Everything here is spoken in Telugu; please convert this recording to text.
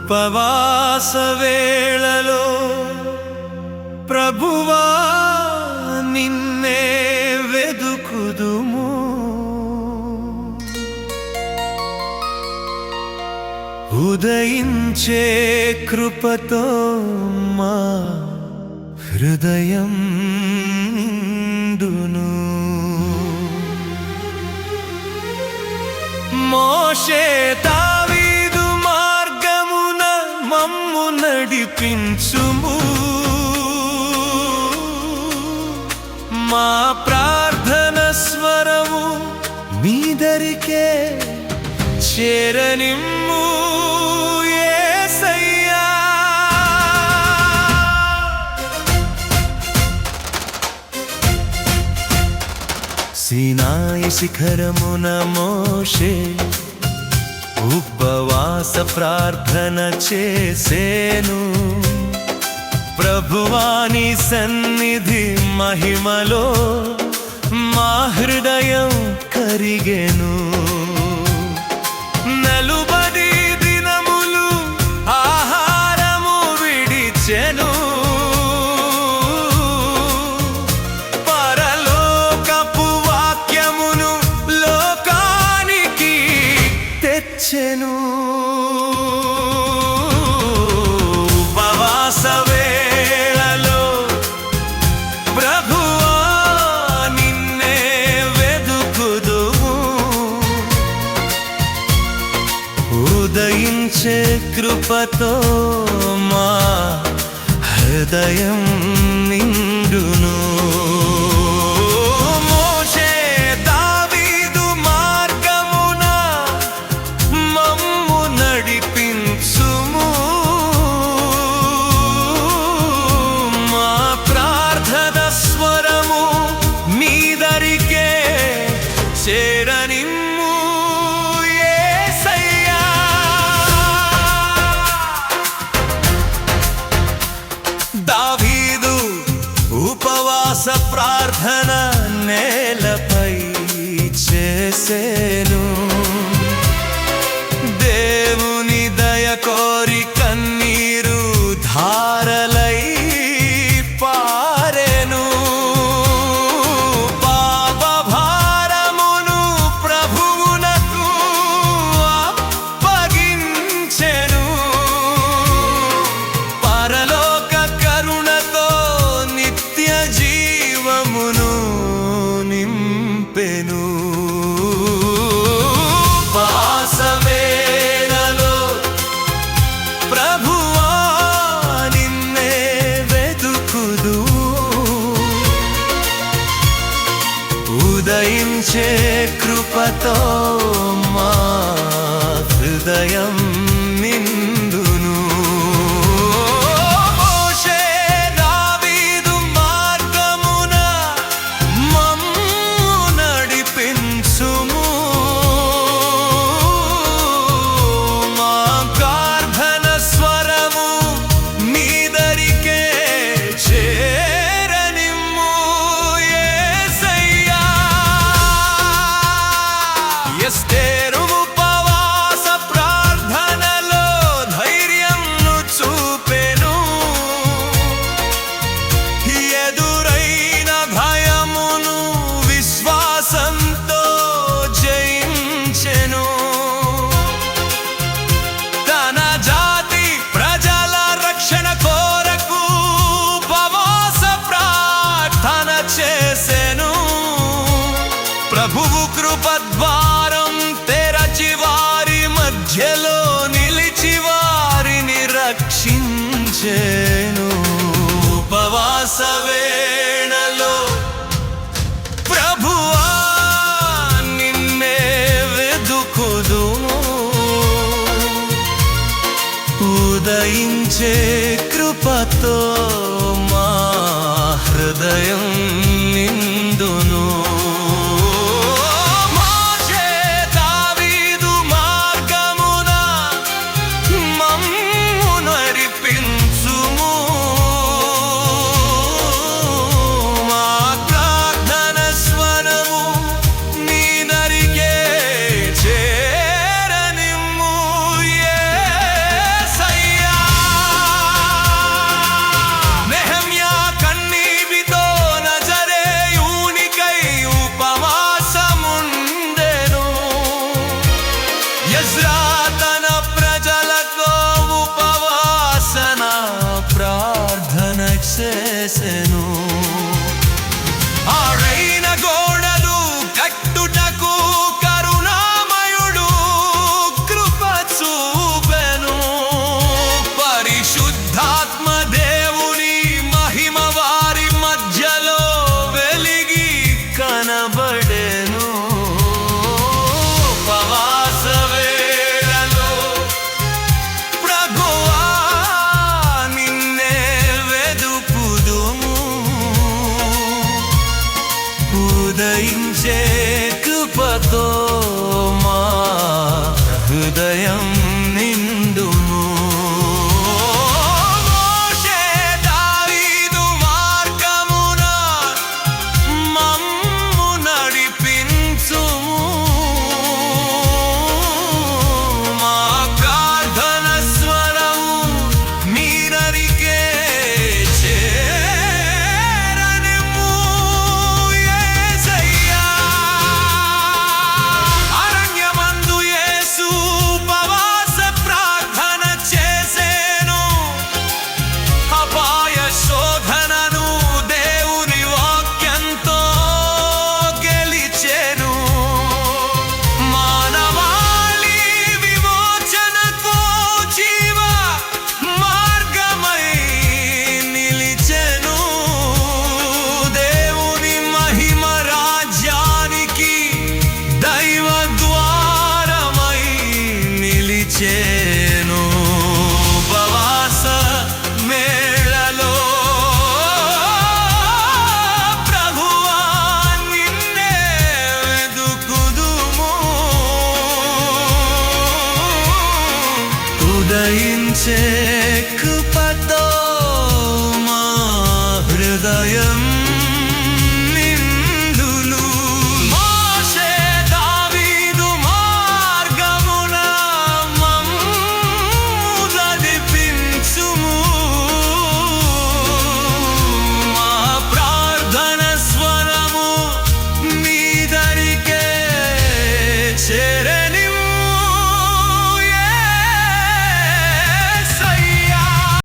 ఉపవాస వేళలో ప్రభువా నిన్నే వెదుకుదుము. ఉదయించే కృపతో మా హృదయం నిండును. మోషే దావీదు మార్గమున మమ్ము నడిపించుము. మా ప్రార్థన స్వరము మీ దరికే చేరనిమ్ము. యేసయ్యా సీనాయి శిఖరమున మోషే ఉపవాస ప్రార్థన చేసేను. ప్రభువాని సన్నిధి మహిమలో మా హృదయం కరిగెను. నలుబది దినములు ఆహారము విడిచెను. పరలోకపు వాక్యమును లోకానికి తెచ్చెను. ఉపవాస వేళలో ప్రభువా నిన్నే వెదుకుదుము. ఉదయించే కృపతో మా హృదయం నిండును. మోషే దావీదు మార్గమున మమ్ము నడిపించుము. మా ప్రార్థన స్వరము మీ దరికే చేరనిమ్ము. యేసయ్యా దావీదు ఉపవాస ప్రార్థన నేలపై చేసేను. దేవుని దయ కోరి కన్నీరు ధారలై పారెను. పాప భారమును ప్రభువునకు అప్పగించెను. పరలోక కరుణతో నిత్య జీవమును నింపెను. ఉపవాస వేళలో ప్రభువా నిన్నే వెదుకుదు. ఉదయించే కృపతో మా హృదయం నిండును. మోషే దావీదు మార్గమున మమ్ము నడిపించుము. మా ప్రార్థన స్వరము మీ దరికే చేరనిమ్ము. యేసయ్యా ఎస్తేరు ఉపవాస ప్రార్థనలో ధైర్యంను చూపెను. ఎదురైన భయమును విశ్వాసంతో జయించెను. తన జాతి ప్రజల రక్షణ కోరకు ఉపవాస ప్రార్థన చేసెను. ప్రభువు కృపద్వారం తెరచి వారి మధ్యలో నిలిచి వారిని రక్షించెను. ఉపవాస వేళలో ప్రభువా నిన్నే వెదుకుదుము. ఉదయించే కృపతో మా హృదయం నిండును. మోషే దావీదు మార్గమున మమ్ము నడిపించుము. మా ప్రార్థన స్వరము నీ దరికే చేరనిమ్ము. యేసయ్యా చేసెను. ఆరైన గోడలు కట్టుటకు కరుణామయుడు కృప చూపెను. పరిశుద్ధాత్మ దేవుని మహిమ వారి మధ్యలో వెలిగి కనబడెను. ఉపవాస వేళలో ప్రభువా నిన్నే వెదుకుదుము. ఉదయించే కృపతో మా హృదయం నిండుము. మోషే దావీదు మార్గమున మమ్ము నడిపించుము. మా ప్రార్థన స్వరము మీరరికే చేరనిమ్ము యేసయ్యా. అరణ్యమందు యేసు ఉపవాస ప్రార్థన చేసెను. అపాయ శోధనను దేవుని వాక్యంతో గెలిచెను. మానవాళి విమోచనకు జీవ మార్గమై నిలిచెను. దేవుని మహిమ రాజ్యానికి దైవ ద్వారమై నిలిచెను. ఉపవాస మేళలో ప్రభువా నిన్నే వెదుకుదుము. ఉదయించే కృపతో మా హృదయం